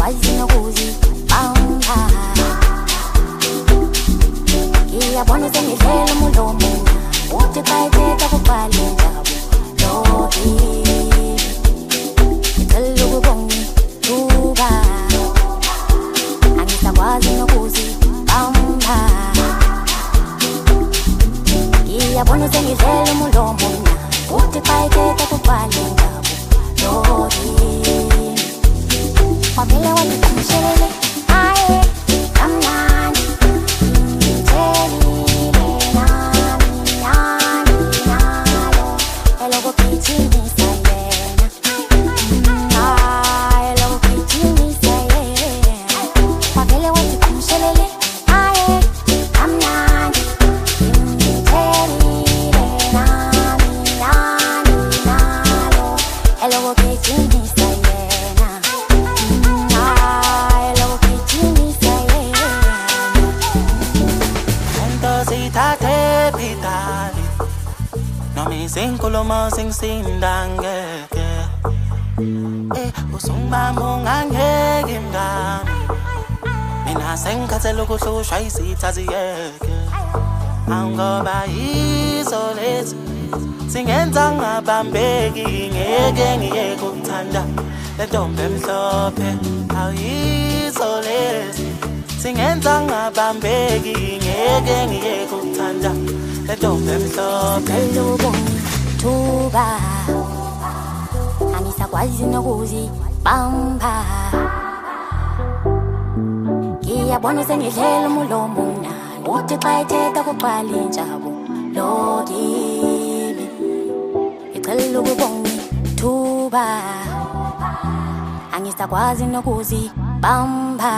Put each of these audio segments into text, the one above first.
ngisakwazi nokuzibamba. Ngiyabona sengidlela umulomo uthi xa ethetha kubhala injabulo. Ngicela ukubonga angisakwazi nokuzibamba. Ngiyabona sengidlela umulomo uthi xa ethetha kubhala injabulo. Wavele wathi umshelele aye kamnandi ngithelile nami nalo elokugijimisa yena. Elokugijimisa yena. Wavele wathi umshelele aye kamnandi ngithelile nami nalo elokugijimisa yena. Sithathe phithali noma izinkulumo zingizindangeke. Usungibamba ungangeke mngami, mina sengikhathele ukuhlushwa izitha ziyeke. Angoba yizo lezi zingenza ngingabambeki, ngeke ngiyeke ukuthanda le ntombi emhlophe. Ayizo lezi zingenza ngingabambeki, ngeke ngiyeke ukuthanda le ntombi emhlophe. Ngicela angisakwazi nokuzibamba. Ngiyabona sengidlela umulomo mnandi uthi xa ethetha kuqala injabulo kimi. Ngicela ukubonga ithuba angisakwazi nokuzibamba.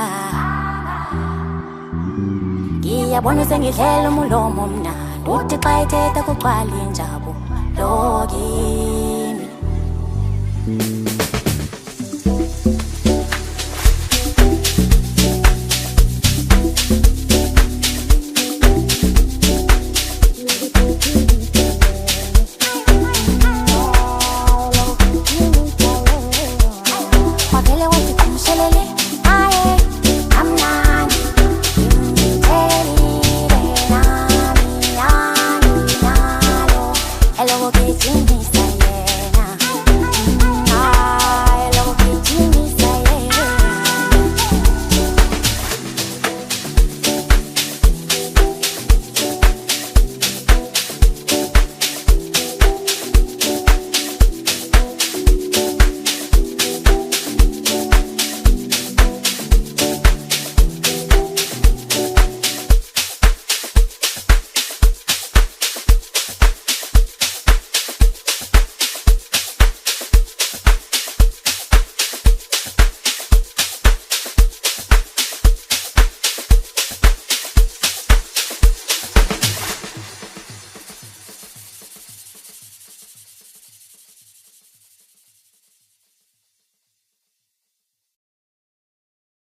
Ngiyabona sengidlela umulomo mnandi uthi xa ethetha kuqala injabulo kimi.